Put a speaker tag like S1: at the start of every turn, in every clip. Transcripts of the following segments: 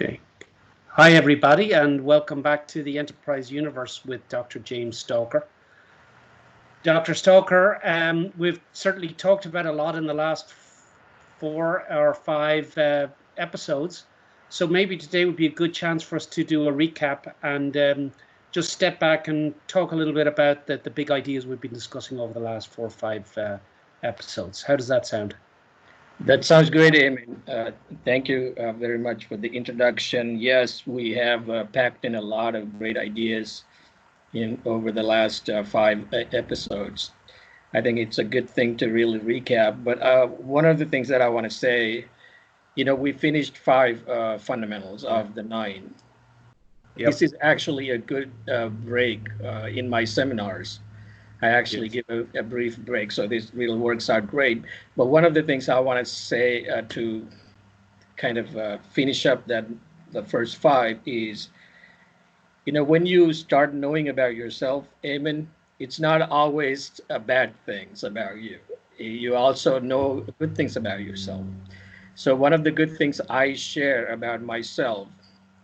S1: Okay. Hi, everybody, and welcome back to the Enterprise Universe with Dr. James Stalker. Dr. Stalker, we've certainly talked about a lot in the last 4 or 5 episodes. So maybe today would be a good chance for us to do a recap and just step back and talk a little bit about the big ideas we've been discussing over the last 4 or 5 episodes. How does that sound?
S2: That sounds great, Eamon. Thank you very much for the introduction. Yes, we have packed in a lot of great ideas over the last 5 episodes. I think it's a good thing to really recap. But one of the things that I want to say, we finished 5 fundamentals of the 9. Yep. This is actually a good break in my seminars. I actually give a brief break, so this really works out great. But one of the things I want to say to kind of finish up the first 5 is, when you start knowing about yourself, Eamon, it's not always bad things about you. You also know good things about yourself. So one of the good things I share about myself,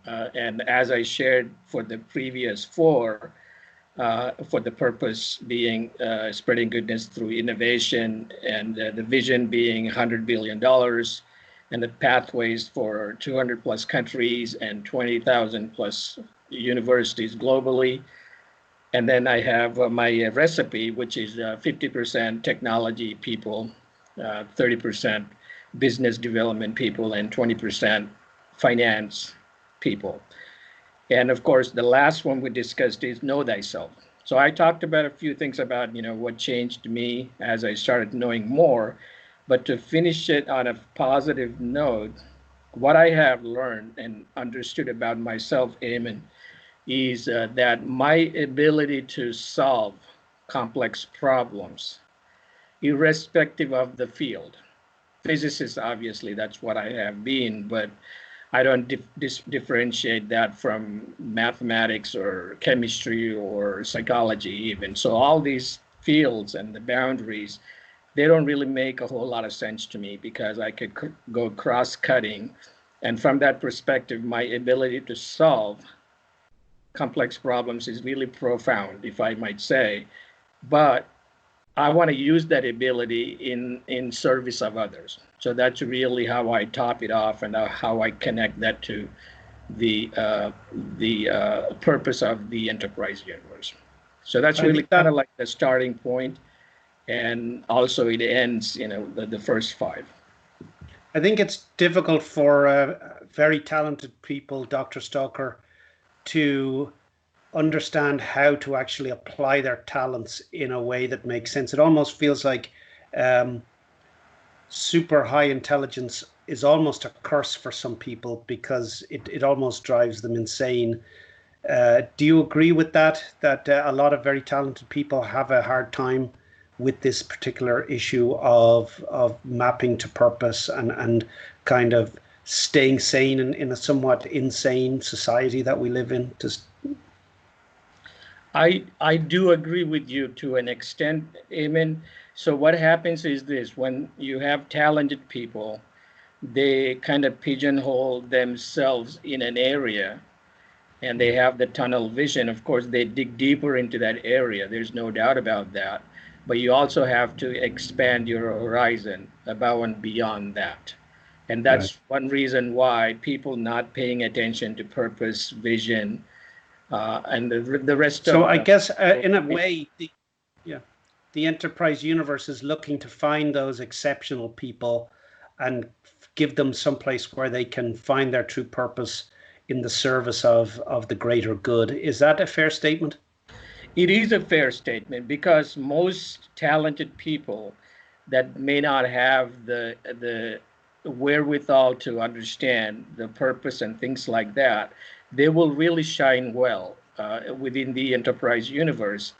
S2: and as I shared for the previous 4, for the purpose being spreading goodness through innovation, and the vision being $100 billion, and the pathways for 200 plus countries and 20,000 plus universities globally. And then I have my recipe, which is 50% technology people, 30% business development people, and 20% finance people. And of course, the last one we discussed is know thyself. So I talked about a few things about, what changed me as I started knowing more. But to finish it on a positive note, what I have learned and understood about myself, Eamon, is that my ability to solve complex problems, irrespective of the field, physicist, obviously, that's what I have been, but I don't differentiate that from mathematics or chemistry or psychology even. So all these fields and the boundaries, they don't really make a whole lot of sense to me because I could go cross-cutting. And from that perspective, my ability to solve complex problems is really profound, if I might say. But I want to use that ability in service of others. So that's really how I top it off and how I connect that to the purpose of the enterprise universe. So that's really kind of like the starting point, and also it ends, the first 5.
S1: I think it's difficult for very talented people, Dr. Stalker, to understand how to actually apply their talents in a way that makes sense. It almost feels like super high intelligence is almost a curse for some people because it almost drives them insane. Do you agree with that a lot of very talented people have a hard time with this particular issue of mapping to purpose and kind of staying sane in a somewhat insane society that we live in?
S2: I do agree with you to an extent, Eamon. So what happens is this: when you have talented people, they kind of pigeonhole themselves in an area, and they have the tunnel vision. Of course, they dig deeper into that area. There's no doubt about that. But you also have to expand your horizon above and beyond that. And that's right. One reason why people not paying attention to purpose, vision, and the rest.
S1: So I guess in a way, the enterprise universe is looking to find those exceptional people and give them someplace where they can find their true purpose in the service of the greater good. Is that a fair statement?
S2: It is a fair statement, because most talented people that may not have the wherewithal to understand the purpose and things like that, they will really shine well within the enterprise universe.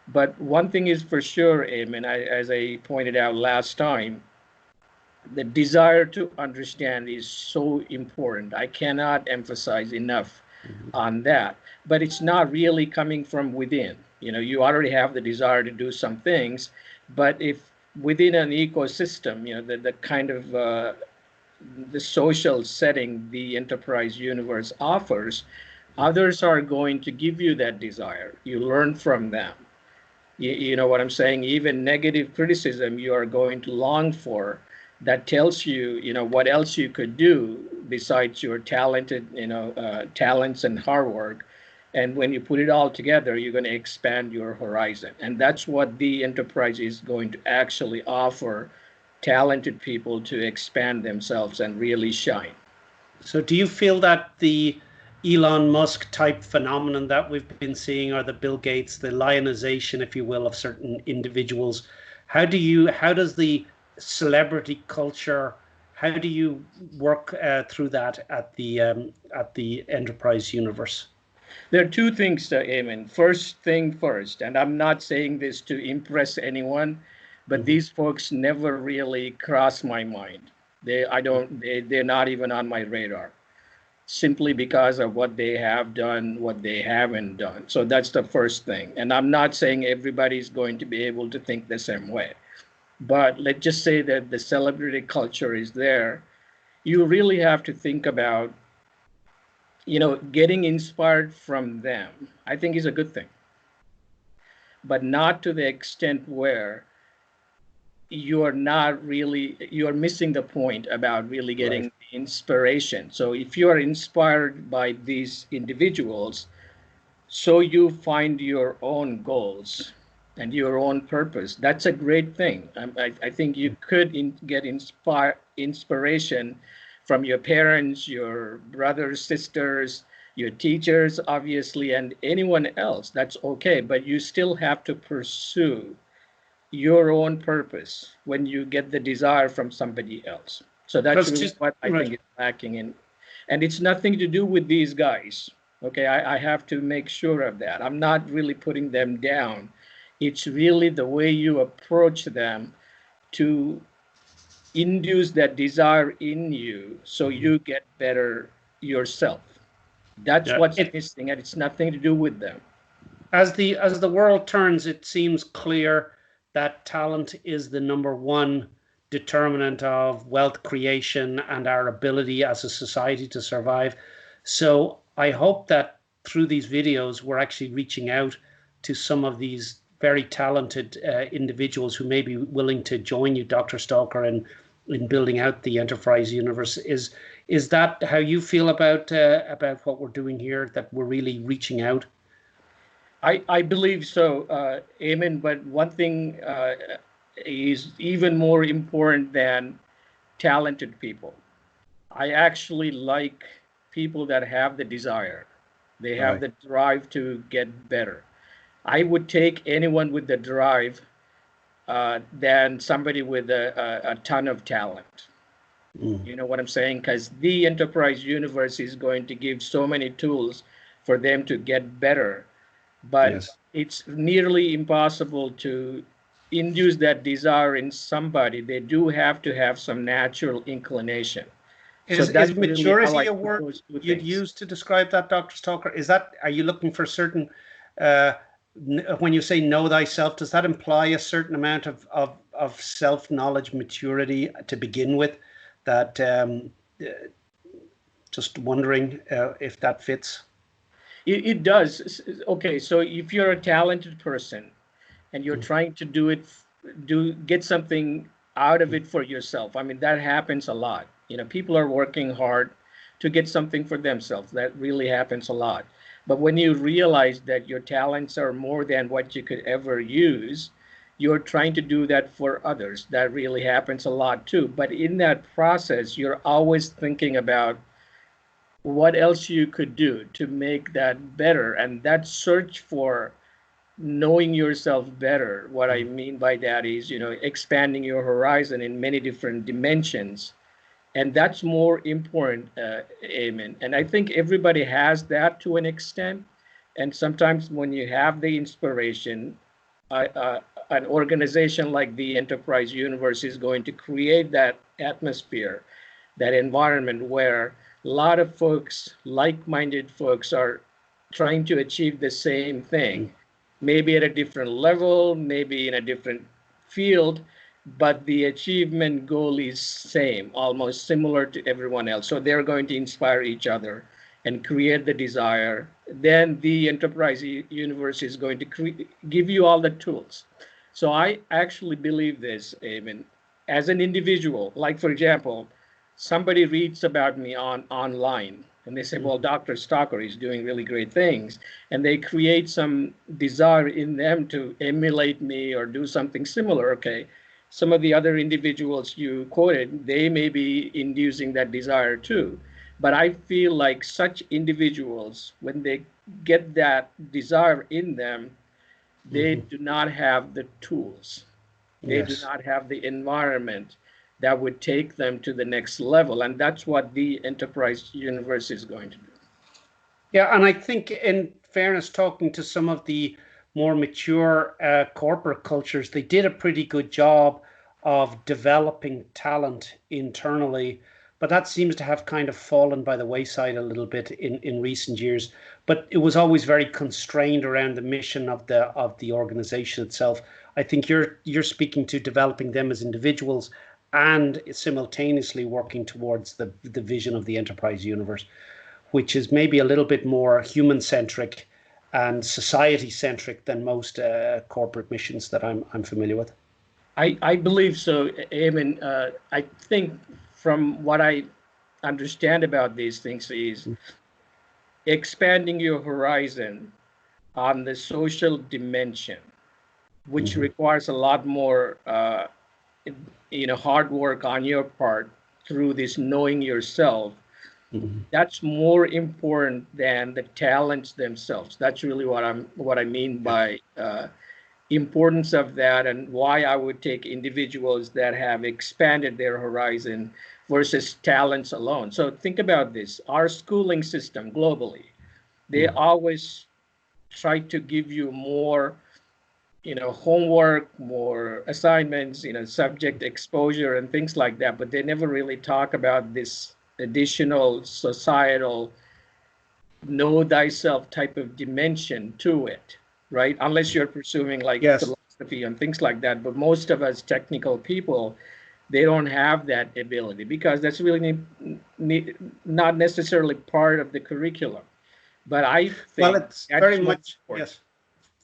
S2: But one thing is for sure, Eamon, as I pointed out last time, the desire to understand is so important. I cannot emphasize enough on that. But it's not really coming from within. You already have the desire to do some things, but if within an ecosystem, the kind of the social setting the enterprise universe offers, others are going to give you that desire. You learn from them. You know what I'm saying? Even negative criticism you are going to long for, that tells you, you know, what else you could do besides your talented, talents and hard work. And when you put it all together, you're going to expand your horizon. And that's what the enterprise is going to actually offer talented people to expand themselves and really shine.
S1: So do you feel that the Elon Musk type phenomenon that we've been seeing, or the Bill Gates, the lionization, if you will, of certain individuals, how does the celebrity culture, how do you work through that at the enterprise universe?
S2: There are two things, Eamon. First thing first, and I'm not saying this to impress anyone, but these folks never really cross my mind. They're not even on my radar, simply because of what they have done, what they haven't done. So that's the first thing. And I'm not saying everybody's going to be able to think the same way, but let's just say that the celebrity culture is there. You really have to think about, getting inspired from them, I think, is a good thing, but not to the extent where you're missing the point about really getting
S1: Right.
S2: inspiration. So if you are inspired by these individuals, so you find your own goals and your own purpose, that's a great thing. I think you could get inspiration from your parents, your brothers, sisters, your teachers, obviously, and anyone else. That's okay, but you still have to pursue your own purpose when you get the desire from somebody else. So that's really what I think is lacking in. And it's nothing to do with these guys. Okay, I have to make sure of that. I'm not really putting them down. It's really the way you approach them to induce that desire in you so you get better yourself. That's what's missing, and it's nothing to do with them.
S1: As the world turns, it seems clear that talent is the number one determinant of wealth creation and our ability as a society to survive. So I hope that through these videos, we're actually reaching out to some of these very talented individuals who may be willing to join you, Dr. Stalker, in building out the enterprise universe. Is that how you feel about what we're doing here, that we're really reaching out?
S2: I believe so, Eamon, but one thing is even more important than talented people. I actually like people that have the desire. They have the drive to get better. I would take anyone with the drive than somebody with a ton of talent. You know what I'm saying? Because the enterprise universe is going to give so many tools for them to get better, but it's nearly impossible to induce that desire in somebody. They do have to have some natural inclination.
S1: Is maturity a word you'd use to describe that, Dr. Stalker? Are you looking for certain, when you say know thyself, does that imply a certain amount of self-knowledge, maturity to begin with? That just wondering if that fits.
S2: It does. Okay, so if you're a talented person and you're trying to get something out of it for yourself, I mean, that happens a lot. People are working hard to get something for themselves. That really happens a lot. But when you realize that your talents are more than what you could ever use, you're trying to do that for others. That really happens a lot too. But in that process, you're always thinking about what else you could do to make that better. And that search for knowing yourself better, what I mean by that is, expanding your horizon in many different dimensions. And that's more important, Eamon. And I think everybody has that to an extent. And sometimes when you have the inspiration, an organization like the Enterprise Universe is going to create that atmosphere, that environment where a lot of folks, like-minded folks, are trying to achieve the same thing, maybe at a different level, maybe in a different field, but the achievement goal is same, almost similar to everyone else. So they're going to inspire each other and create the desire. Then the enterprise universe is going to give you all the tools. So I actually believe this, Eamon, as an individual. Like, for example, somebody reads about me online and they say, well, Dr. Stocker is doing really great things. And they create some desire in them to emulate me or do something similar. Okay. Some of the other individuals you quoted, they may be inducing that desire too. But I feel like such individuals, when they get that desire in them, they do not have the tools. They do not have the environment that would take them to the next level. And that's what the enterprise universe is going to do.
S1: Yeah, and I think, in fairness, talking to some of the more mature corporate cultures, they did a pretty good job of developing talent internally, but that seems to have kind of fallen by the wayside a little bit in recent years. But it was always very constrained around the mission of the organization itself. I think you're speaking to developing them as individuals and simultaneously working towards the vision of the enterprise universe, which is maybe a little bit more human-centric and society-centric than most corporate missions that I'm familiar with.
S2: I believe so, Eamon. I think from what I understand about these things is expanding your horizon on the social dimension, which requires a lot more hard work on your part through this knowing yourself. That's more important than the talents themselves. That's really what I mean by importance of that, and why I would take individuals that have expanded their horizon versus talents alone. So think about this. Our schooling system globally, they always try to give you more homework, more assignments, subject exposure and things like that, but they never really talk about this additional societal know thyself type of dimension to it, right? Unless you're pursuing like philosophy and things like that. But most of us technical people, they don't have that ability because that's really not necessarily part of the curriculum. But I think
S1: it's very much important.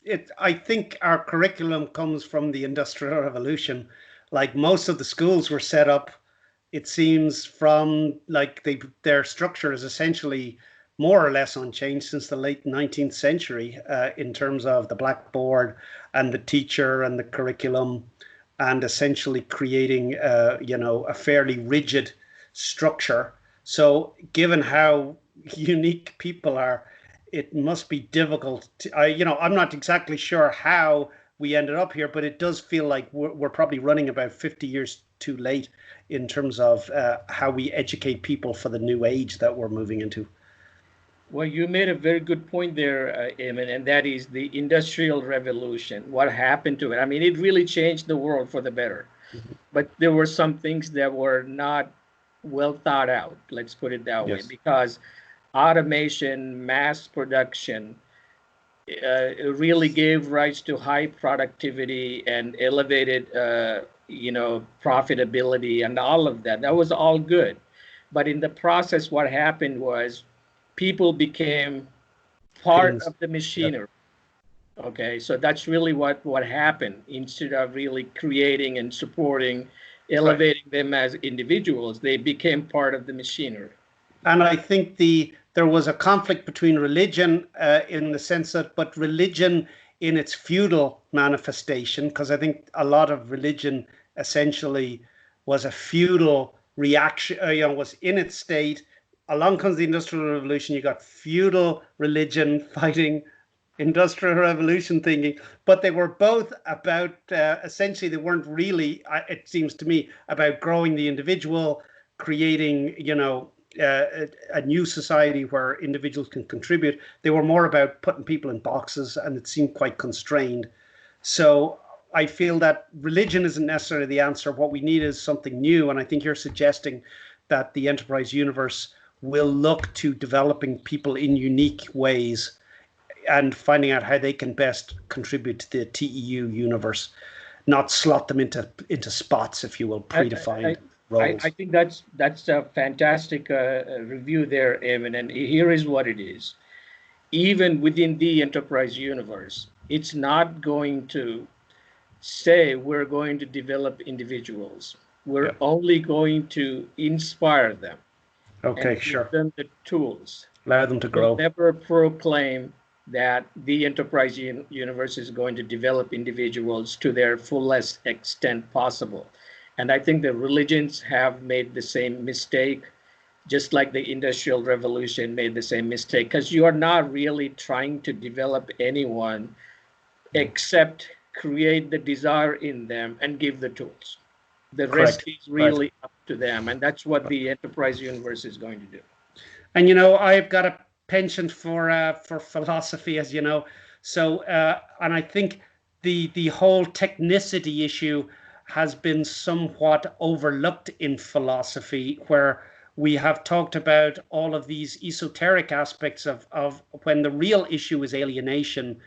S1: Yes. I think our curriculum comes from the Industrial Revolution. Like, most of the schools were set up, it seems, from like their structure is essentially more or less unchanged since the late 19th century in terms of the blackboard and the teacher and the curriculum, and essentially creating a fairly rigid structure. So given how unique people are, it must be difficult to, I'm not exactly sure how we ended up here, but it does feel like we're probably running about 50 years too late in terms of how we educate people for the new age that we're moving into.
S2: Well, you made a very good point there, Eamon, and that is the Industrial Revolution. What happened to it? I mean, it really changed the world for the better. But there were some things that were not well thought out, let's put it that way, because automation, mass production really gave rise to high productivity and elevated, profitability and all of that. That was all good. But in the process, what happened was people became part of the machinery. Okay, so that's really what happened. Instead of really creating and supporting, elevating them as individuals, they became part of the machinery.
S1: And I think there was a conflict between religion in the sense that, but religion in its feudal manifestation, because I think a lot of religion essentially was a feudal reaction, was in its state. Along comes the Industrial Revolution, you got feudal religion fighting Industrial Revolution thinking, but they were both about, essentially they weren't really, it seems to me, about growing the individual, creating, a new society where individuals can contribute. They were more about putting people in boxes, and it seemed quite constrained. So I feel that religion isn't necessarily the answer. What we need is something new, and I think you're suggesting that the enterprise universe will look to developing people in unique ways and finding out how they can best contribute to the TEU universe. not slot them into spots, if you will, predefined roles.
S2: I think that's a fantastic review there, Eamon. And here is what it is. Even within the enterprise universe, it's not going to say we're going to develop individuals. We're only going to inspire them.
S1: Okay,
S2: and
S1: sure.
S2: give them the tools.
S1: Allow them to grow.
S2: We'll never proclaim that the enterprise universe is going to develop individuals to their fullest extent possible. And I think the religions have made the same mistake, just like the Industrial Revolution made the same mistake, because you are not really trying to develop anyone except create the desire in them and give the tools. The rest is really up to them. And that's what the enterprise universe is going to do.
S1: And, you know, I've got a penchant for philosophy, as you know. So, and I think the whole technicity issue has been somewhat overlooked in philosophy, where we have talked about all of these esoteric aspects of when the real issue is alienation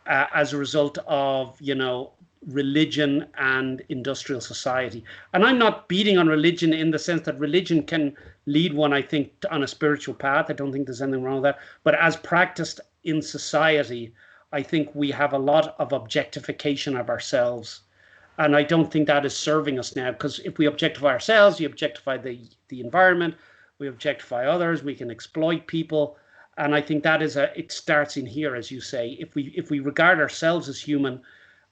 S1: as a result of, you know, religion and industrial society. And I'm not beating on religion in the sense that religion can lead one, I think, on a spiritual path. I don't think there's anything wrong with that. But as practiced in society, I think we have a lot of objectification of ourselves. And I don't think that is serving us now, because if we objectify ourselves, we objectify the environment, we objectify others, we can exploit people. And I think that is it starts in here, as you say. If we regard ourselves as human,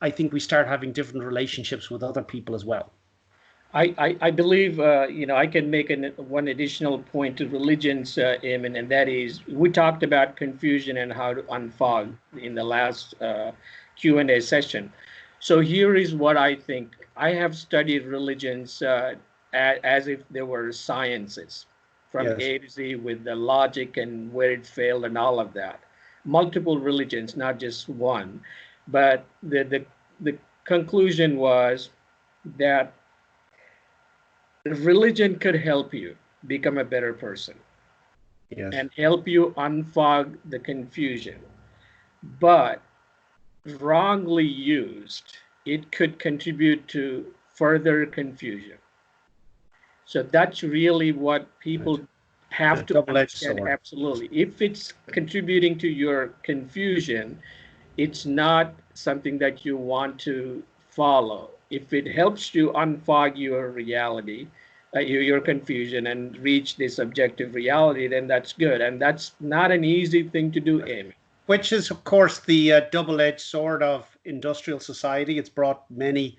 S1: I think we start having different relationships with other people as well.
S2: I believe, you know, I can make one additional point to religions, Eamon, and that is, we talked about confusion and how to unfog in the last Q&A session. So here is what I think. I have studied religions as if they were sciences, from A to Z, with the logic and where it failed and all of that. Multiple religions, not just one. But the conclusion was that religion could help you become a better person and help you unfog the confusion. But wrongly used, it could contribute to further confusion. So that's really what people have to understand. Absolutely. If it's contributing to your confusion, it's not something that you want to follow. If it helps you unfog your reality, your confusion, and reach this objective reality, then that's good. And that's not an easy thing to do, Amy.
S1: Which is, of course, the double-edged sword of industrial society. It's brought many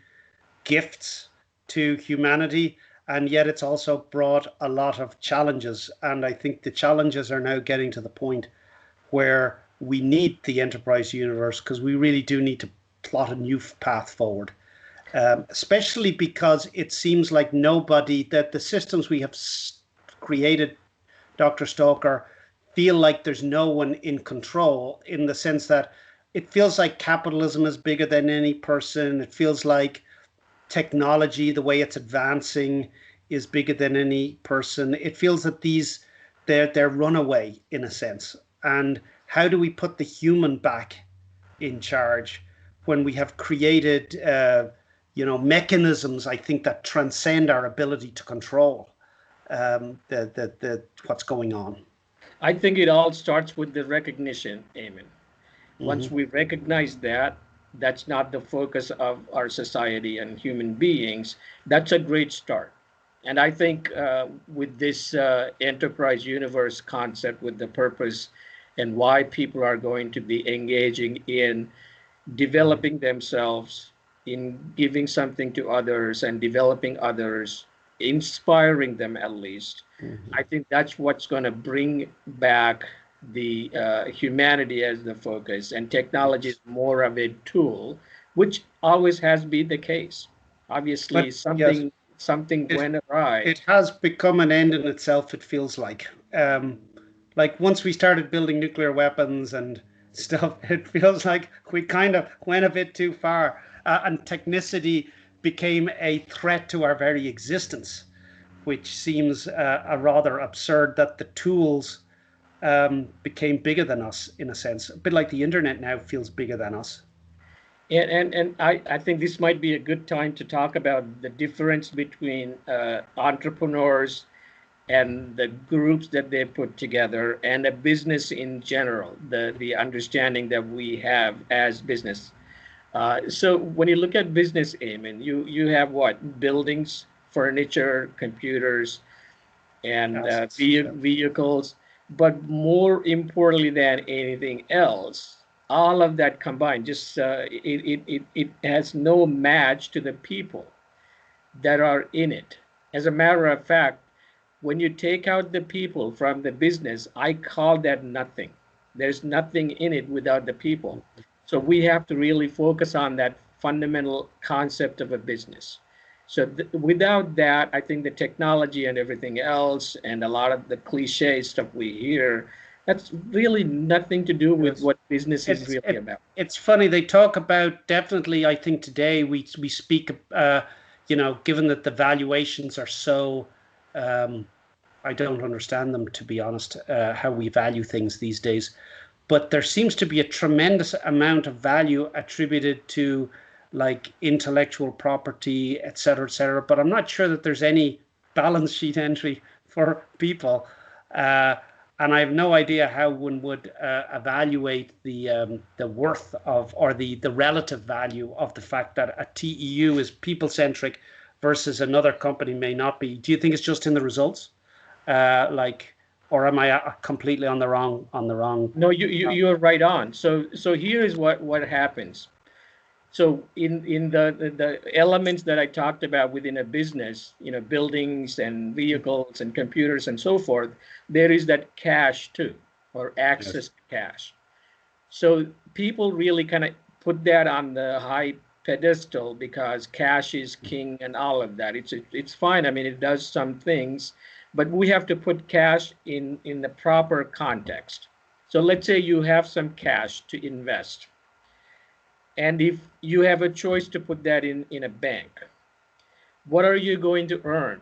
S1: gifts to humanity, and yet it's also brought a lot of challenges. And I think the challenges are now getting to the point where we need the enterprise universe, because we really do need to plot a new path forward, especially because it seems like that the systems we have created, Dr. Stalker, feel like there's no one in control, in the sense that it feels like capitalism is bigger than any person. It feels like technology, the way it's advancing, is bigger than any person. It feels that they're runaway in a sense. And how do we put the human back in charge when we have created, you know, mechanisms, I think, that transcend our ability to control what's going on?
S2: I think it all starts with the recognition, Eamon. Once we recognize that that's not the focus of our society and human beings, that's a great start. And I think with this enterprise universe concept, with the purpose and why people are going to be engaging in developing themselves, in giving something to others and developing others, inspiring them at least, I think that's what's going to bring back the humanity as the focus, and technology is more of a tool, which always has been the case. Obviously, but, something went awry.
S1: It has become an end in itself, it feels like. Like once we started building nuclear weapons and stuff, it feels like we kind of went a bit too far, and technicity became a threat to our very existence, which seems a rather absurd, that the tools became bigger than us, in a sense. A bit like the internet now feels bigger than us.
S2: And I think this might be a good time to talk about the difference between entrepreneurs and the groups that they put together and a business in general, the understanding that we have as business. So when you look at business, Eamon, you have what? Buildings, furniture, computers, and
S1: Assets, yeah.
S2: vehicles. But more importantly than anything else, all of that combined, just it has no match to the people that are in it. As a matter of fact, when you take out the people from the business, I call that nothing. There's nothing in it without the people. So we have to really focus on that fundamental concept of a business. So without that, I think the technology and everything else and a lot of the cliche stuff we hear, that's really nothing to do with
S1: Yes.
S2: what business is
S1: It's
S2: really about.
S1: it's funny they talk about, definitely I think today we speak given that the valuations are so I don't understand them, to be honest, how we value things these days. But there seems to be a tremendous amount of value attributed to like intellectual property, et cetera, et cetera. But I'm not sure that there's any balance sheet entry for people. And I have no idea how one would evaluate the worth of, or the relative value of the fact that a TEU is people centric versus another company may not be. Do you think it's just in the results? Or am I completely on the wrong
S2: No, you're right on. So here is what happens. So in the elements that I talked about within a business, buildings and vehicles and computers and so forth, there is that cash too, or access
S1: Yes.
S2: to cash. So people really kind of put that on the high pedestal because cash is king and all of that. It's fine. I mean, it does some things, but we have to put cash in the proper context. So let's say you have some cash to invest. And if you have a choice to put that in a bank, what are you going to earn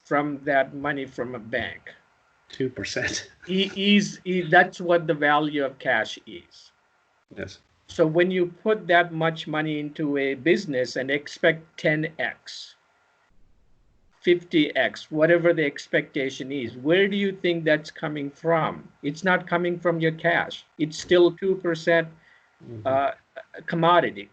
S2: from that money from a bank?
S1: 2%.
S2: That's what the value of cash is.
S1: Yes.
S2: So when you put that much money into a business and expect 10x, 50x, whatever the expectation is, where do you think that's coming from? It's not coming from your cash. It's still 2% commodity.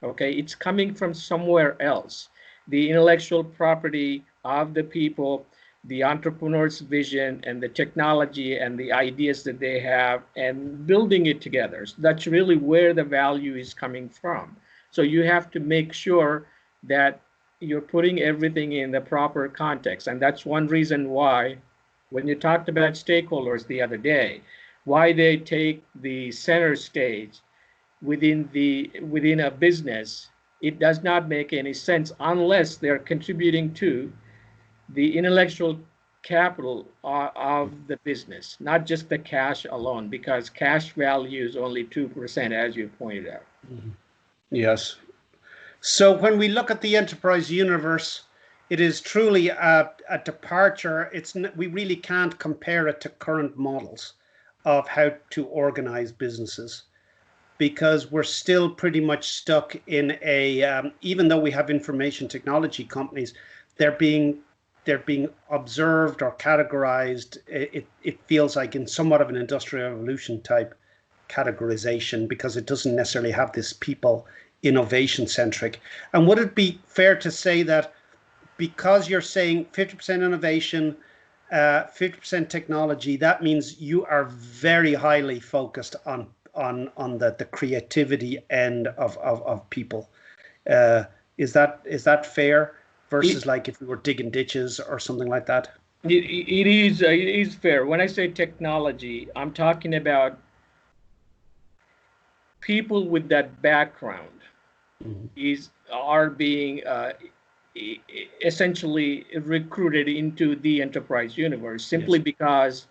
S2: Okay, it's coming from somewhere else. The intellectual property of the people, the entrepreneur's vision, and the technology and the ideas that they have, and building it together. So that's really where the value is coming from. So you have to make sure that you're putting everything in the proper context. And that's one reason why, when you talked about stakeholders the other day, why they take the center stage within a business, it does not make any sense unless they're contributing to the intellectual capital of the business, not just the cash alone, because cash value is only 2%, as you pointed out.
S1: Yes. So when we look at the enterprise universe, it is truly a departure. We really can't compare it to current models of how to organize businesses, because we're still pretty much stuck in even though we have information technology companies, they're being observed or categorized. It feels like in somewhat of an industrial revolution type categorization, because it doesn't necessarily have this people innovation centric. And would it be fair to say that because you're saying 50% innovation, 50% technology, that means you are very highly focused on the creativity end of people? Is that fair versus like if we were digging ditches or something like that?
S2: It is fair. When I say technology, I'm talking about people with that background are being essentially recruited into the enterprise universe simply because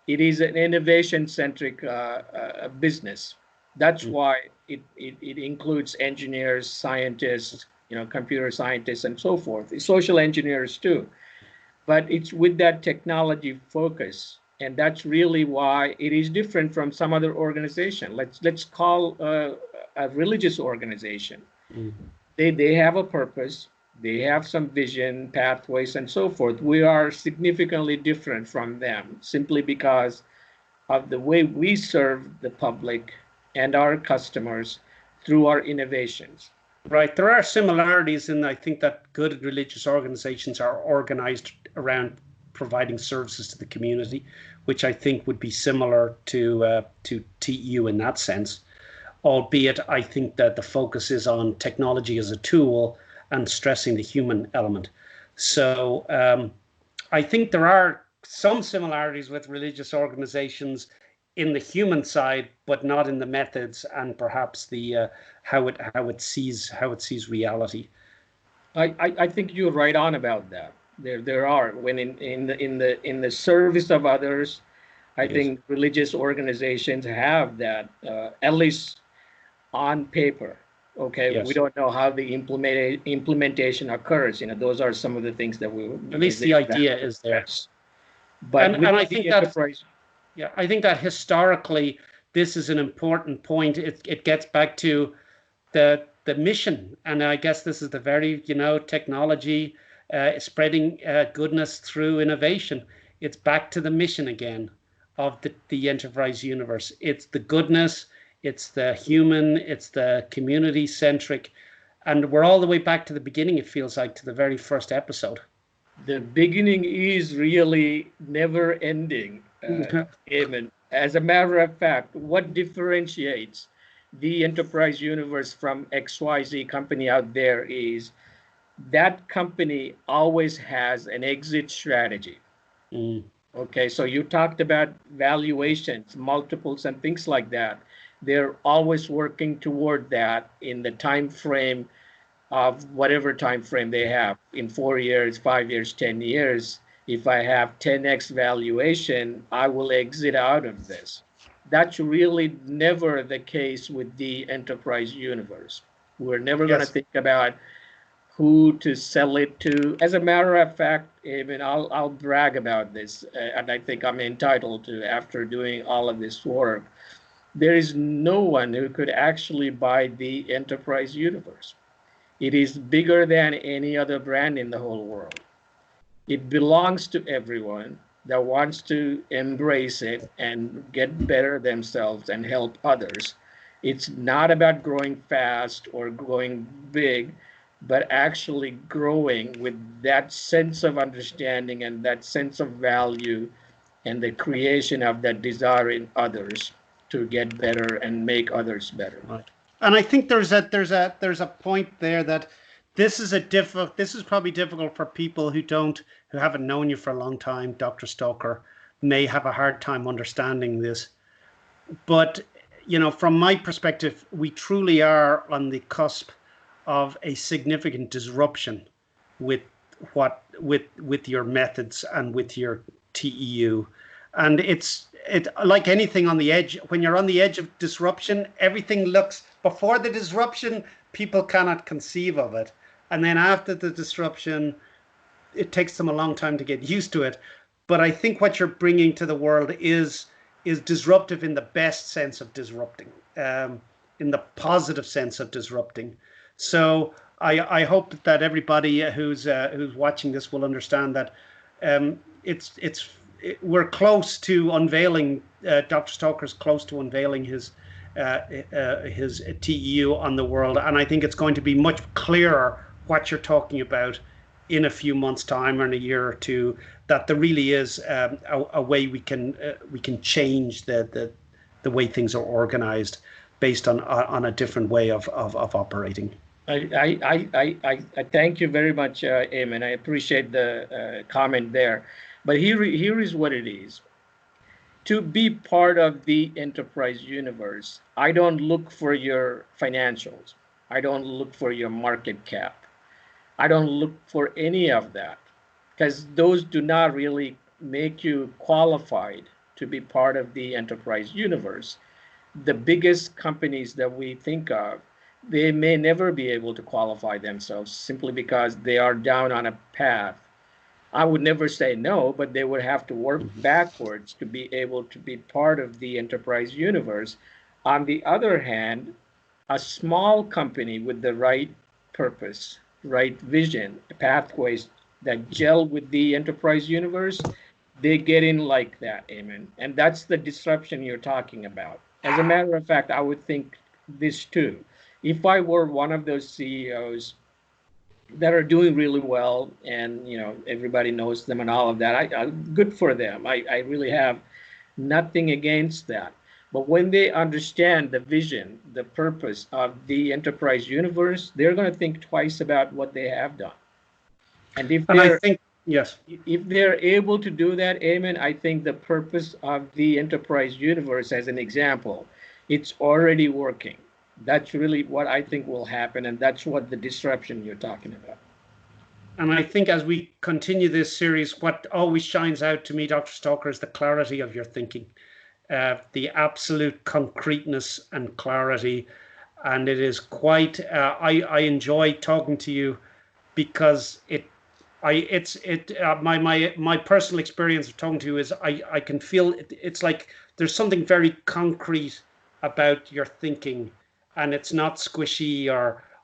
S2: it is an innovation-centric business. That's why it includes engineers, scientists, computer scientists, and so forth. Social engineers too. But it's with that technology focus And that's really why it is different from some other organization. Let's call a religious organization. They have a purpose, they have some vision, pathways, and so forth. We are significantly different from them simply because of the way we serve the public and our customers through our innovations.
S1: Right. There are similarities, and I think that good religious organizations are organized around providing services to the community, which I think would be similar to TEU in that sense. Albeit, I think that the focus is on technology as a tool and stressing the human element. So I think there are some similarities with religious organizations in the human side, but not in the methods and perhaps the how it sees reality.
S2: I think you're right on about that. There are when in the service of others, I
S1: Yes.
S2: think religious organizations have that at least on paper. Okay, we
S1: Yes.
S2: don't know how the implementation occurs. You know, those are some of the things that we
S1: At least the idea is there.
S2: address. But
S1: And
S2: with
S1: I
S2: the
S1: think that
S2: enterprise,
S1: yeah, I think that historically this is an important point. It gets back to the mission, and I guess this is the very technology spreading goodness through innovation. It's back to the mission again of the enterprise universe. It's the goodness, it's the human, it's the community centric, and we're all the way back to the beginning. It feels like to the very first episode.
S2: the beginning is really never ending. Amen. As a matter of fact, what differentiates the enterprise universe from XYZ company out there is that company always has an exit strategy.
S1: Mm.
S2: Okay, so you talked about valuations, multiples, and things like that. They're always working toward that in the time frame of whatever time frame they have in 4 years, 5 years, 10 years. If I have 10x valuation, I will exit out of this. That's really never the case with the enterprise universe. We're never going to
S1: Yes.
S2: think about who to sell it to. As a matter of fact, I mean, I'll brag about this, and I think I'm entitled to after doing all of this work. There is no one who could actually buy the enterprise universe. It is bigger than any other brand in the whole world. It belongs to everyone that wants to embrace it and get better themselves and help others. It's not about growing fast or growing big, but actually growing with that sense of understanding and that sense of value and the creation of that desire in others to get better and make others better.
S1: Right. And I think there's a point there that this is probably difficult for people who haven't known you for a long time. Dr. Stoker may have a hard time understanding this, but from my perspective, we truly are on the cusp of a significant disruption with with your methods and with your TEU. And it like anything on the edge. When you're on the edge of disruption, everything looks, before the disruption, people cannot conceive of it, and then after the disruption, it takes them a long time to get used to it. But I think what you're bringing to the world is disruptive in the best sense of disrupting, in the positive sense of disrupting. So I hope that everybody who's watching this will understand that we're close to unveiling. Dr. Stoker's close to unveiling his TEU on the world, and I think it's going to be much clearer what you're talking about in a few months' time or in a year or two. That there really is a way we can change the way things are organized based on a different way of operating.
S2: I thank you very much, Eamon. I appreciate the comment there. But here is what it is. To be part of the enterprise universe, I don't look for your financials. I don't look for your market cap. I don't look for any of that, because those do not really make you qualified to be part of the enterprise universe. The biggest companies that we think of, they may never be able to qualify themselves simply because they are down on a path I would never say no, but they would have to work backwards to be able to be part of the enterprise universe. On the other hand, a small company with the right purpose, right vision, pathways that gel with the enterprise universe, they get in like that, Amen. And that's the disruption you're talking about. As a matter of fact, I would think this too. If I were one of those CEOs that are doing really well, and everybody knows them and all of that, I good for them. I really have nothing against that. But when they understand the vision, the purpose of the enterprise universe, they're going to think twice about what they have done. And
S1: I think, yes,
S2: if they're able to do that, Amen, I think the purpose of the enterprise universe, as an example, it's already working. That's really what I think will happen, and that's what the disruption you're talking about.
S1: And I think as we continue this series, what always shines out to me, Dr. Stalker, is the clarity of your thinking, the absolute concreteness and clarity. And it is quite, I enjoy talking to you because my personal experience of talking to you is I can feel it's like there's something very concrete about your thinking, and it's not squishy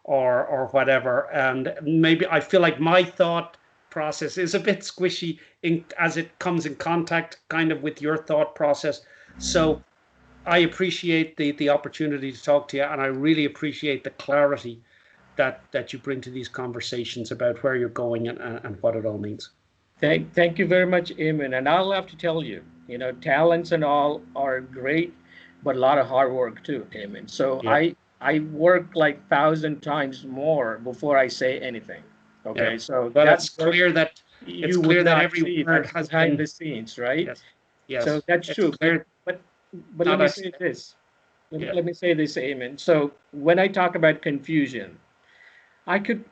S1: or whatever. And maybe I feel like my thought process is a bit squishy as it comes in contact kind of with your thought process. So I appreciate the opportunity to talk to you, and I really appreciate the clarity that you bring to these conversations about where you're going and what it all means.
S2: Thank you very much, Eamon. And I'll have to tell you, talents and all are great, but a lot of hard work too, Eamon. So yeah. I work like 1,000 times more before I say anything. Okay, yeah. So
S1: but that's clear that every word has
S2: behind the scenes, right?
S1: Yes. Yes.
S2: So that's true. But let me say this. Let me say this, Eamon. So when I talk about confusion, I could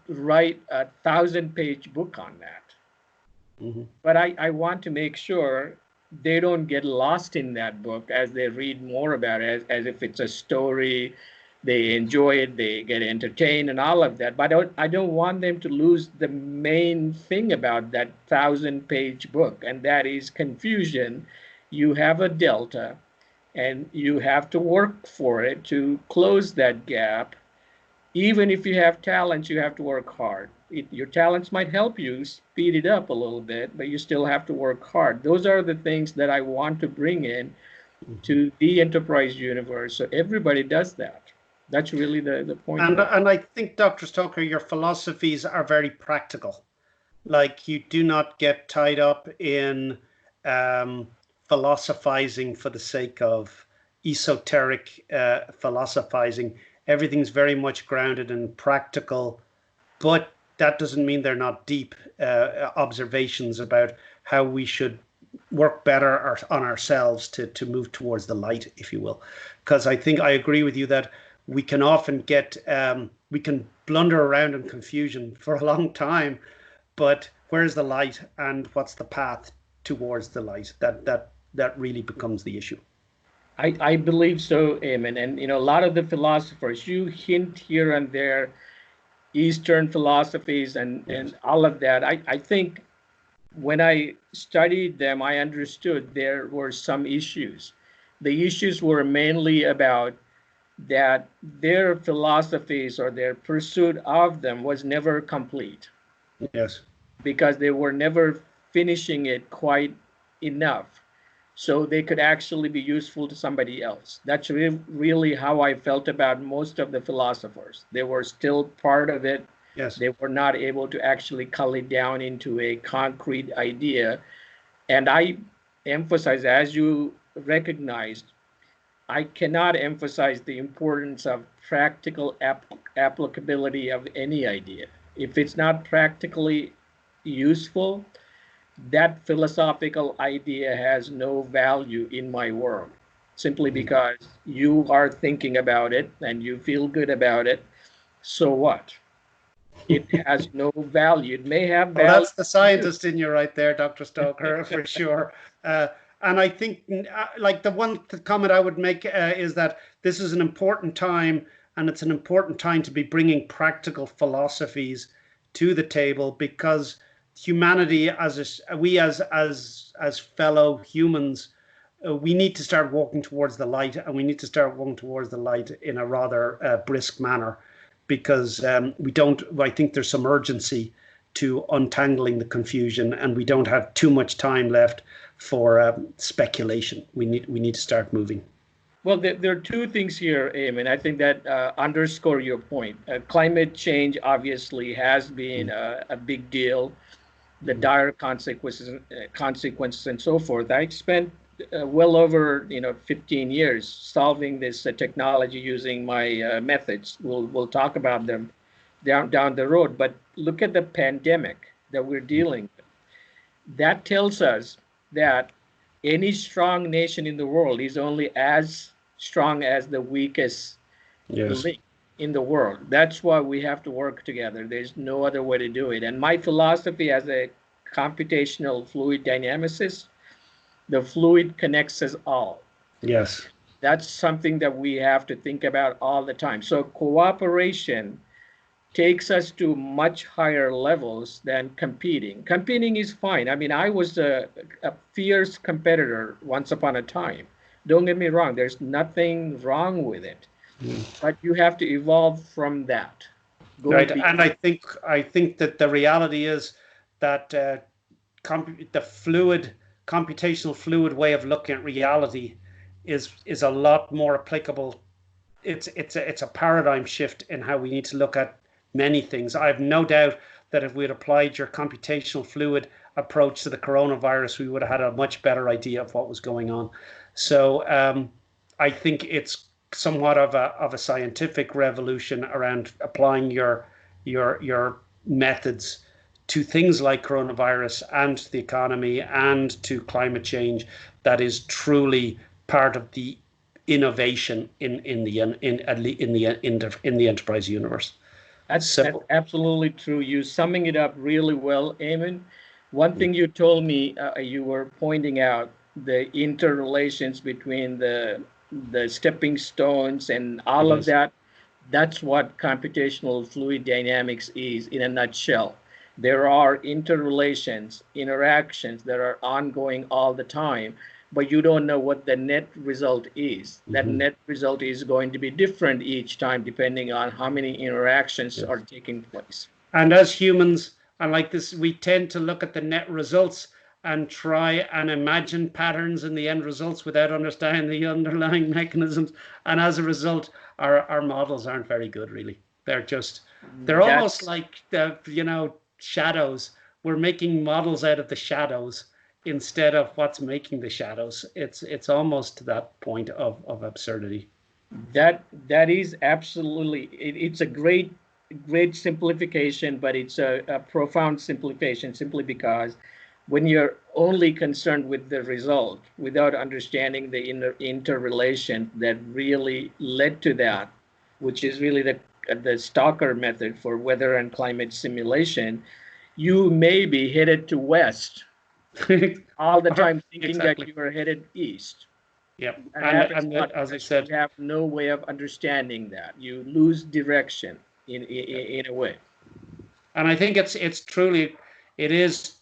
S2: write a 1,000-page book on that. Mm-hmm. But I want to make sure they don't get lost in that book as they read more about it, as if it's a story. They enjoy it, they get entertained and all of that. But I don't want them to lose the main thing about that 1,000-page book, and that is confusion. You have a delta, and you have to work for it to close that gap. Even if you have talents, you have to work hard. Your talents might help you speed it up a little bit, but you still have to work hard. Those are the things that I want to bring in to the enterprise universe. So everybody does that. That's really the point.
S1: And I think, Dr. Stoker, your philosophies are very practical. Like, you do not get tied up in philosophizing for the sake of esoteric philosophizing. Everything's very much grounded in practical, but that doesn't mean they're not deep observations about how we should work better on ourselves to move towards the light, if you will. Because I think I agree with you that we can often get, we can blunder around in confusion for a long time, but where's the light and what's the path towards the light? That really becomes the issue.
S2: I believe so, Eamon. And, a lot of the philosophers, you hint here and there, Eastern philosophies and all of that. I think when I studied them, I understood there were some issues. The issues were mainly about that their philosophies or their pursuit of them was never complete.
S1: Yes.
S2: Because they were never finishing it quite enough, so they could actually be useful to somebody else. That's really how I felt about most of the philosophers. They were still part of it.
S1: Yes.
S2: They were not able to actually cull it down into a concrete idea. And I emphasize, as you recognized, I cannot emphasize the importance of practical applicability of any idea. If it's not practically useful, that philosophical idea has no value in my world, simply because you are thinking about it and you feel good about it. So what? It has no value. It may have value.
S1: Well, that's the scientist in you right there, Dr. Stoker, for sure. And I think, like, the one comment I would make is that this is an important time, and it's an important time to be bringing practical philosophies to the table, because humanity, as fellow humans, we need to start walking towards the light, and we need to start walking towards the light in a rather brisk manner, because we don't. I think there's some urgency to untangling the confusion, and we don't have too much time left for speculation. We need to start moving.
S2: Well, there are two things here, Eamon. I think that underscore your point. Climate change obviously has been a big deal, the dire consequences and so forth. I spent well over 15 years solving this technology using my methods. We'll talk about them down the road. But look at the pandemic that we're dealing with. That tells us that any strong nation in the world is only as strong as the weakest link in the world. That's why we have to work together. There's no other way to do it. And my philosophy as a computational fluid dynamicist, the fluid connects us all.
S1: Yes.
S2: That's something that we have to think about all the time. So cooperation takes us to much higher levels than competing. Competing is fine. I mean, I was a fierce competitor once upon a time. Don't get me wrong, there's nothing wrong with it. But you have to evolve from that.
S1: Right, and I think that the reality is that the computational fluid way of looking at reality is a lot more applicable. It's a paradigm shift in how we need to look at many things. I have no doubt that if we had applied your computational fluid approach to the coronavirus, we would have had a much better idea of what was going on. So I think it's somewhat of a scientific revolution around applying your methods to things like coronavirus and the economy and to climate change that is truly part of the innovation in the enterprise universe.
S2: That's absolutely true. You're summing it up really well, Eamon. One thing you told me, you were pointing out the interrelations between the stepping stones and all of that. That's what computational fluid dynamics is in a nutshell. There are interrelations, interactions that are ongoing all the time, but you don't know what the net result is. That net result is going to be different each time depending on how many interactions are taking place.
S1: And as humans, and like this, we tend to look at the net results and try and imagine patterns in the end results without understanding the underlying mechanisms. And as a result, our models aren't very good, really. They're almost like shadows. We're making models out of the shadows instead of what's making the shadows. It's almost to that point of absurdity.
S2: That is absolutely, it's a great simplification, but it's a profound simplification simply because when you're only concerned with the result without understanding the interrelation that really led to that, which is really the Stalker method for weather and climate simulation, you may be headed to west all the time thinking that you are headed east.
S1: Yep. And as I said,
S2: you have no way of understanding that. You lose direction in a way.
S1: And I think it's truly, it is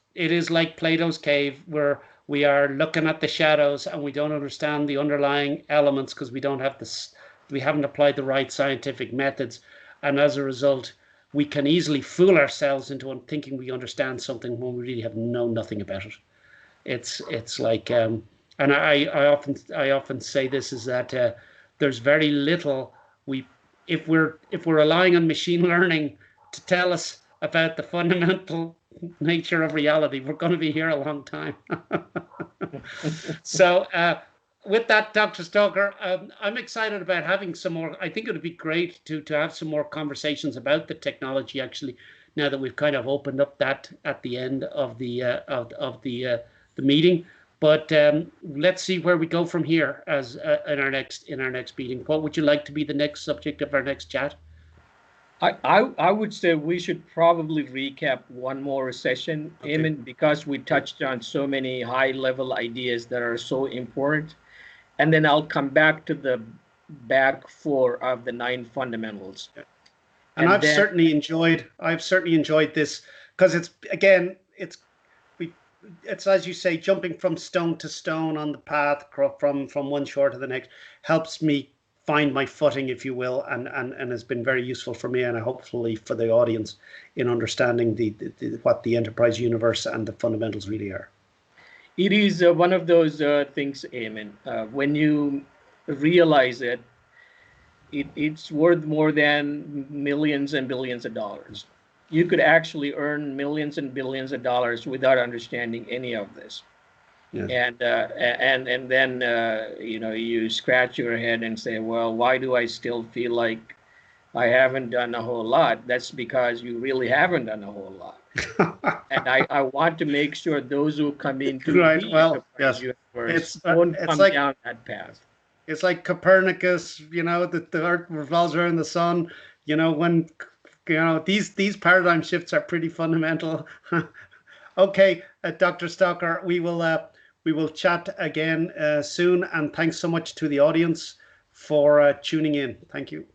S1: like Plato's cave, where we are looking at the shadows and we don't understand the underlying elements because we haven't applied the right scientific methods, and as a result we can easily fool ourselves into thinking we understand something when we really have known nothing about it. It's like and I often say this, is that there's very little if we're relying on machine learning to tell us about the fundamental nature of reality, we're going to be here a long time. So with that, Dr. Stalker, I'm excited about having some more. I think it would be great to have some more conversations about the technology, actually, now that we've kind of opened up that at the end of the meeting. But let's see where we go from here as in our next meeting. What would you like to be the next subject of our next chat?
S2: I would say we should probably recap one more session, okay, Eamon, because we touched on so many high-level ideas that are so important. And then I'll come back to the back four of the 9 fundamentals.
S1: And I've certainly enjoyed this, because it's as you say, jumping from stone to stone on the path from one shore to the next helps me find my footing, if you will, and has been very useful for me and hopefully for the audience in understanding what the enterprise universe and the fundamentals really are.
S2: It is one of those things, Eamon. When you realize it, it's worth more than millions and billions of dollars. You could actually earn millions and billions of dollars without understanding any of this.
S1: Yes.
S2: And then you scratch your head and say, well, why do I still feel like I haven't done a whole lot? That's because you really haven't done a whole lot. And I want to make sure those who come into
S1: right.
S2: the
S1: Well,
S2: enterprise
S1: yes.
S2: universe don't come
S1: like,
S2: down that path.
S1: It's like Copernicus, that the Earth revolves around the sun. When these paradigm shifts are pretty fundamental. Okay, Dr. Stocker, we will chat again soon, and thanks so much to the audience for tuning in. Thank you.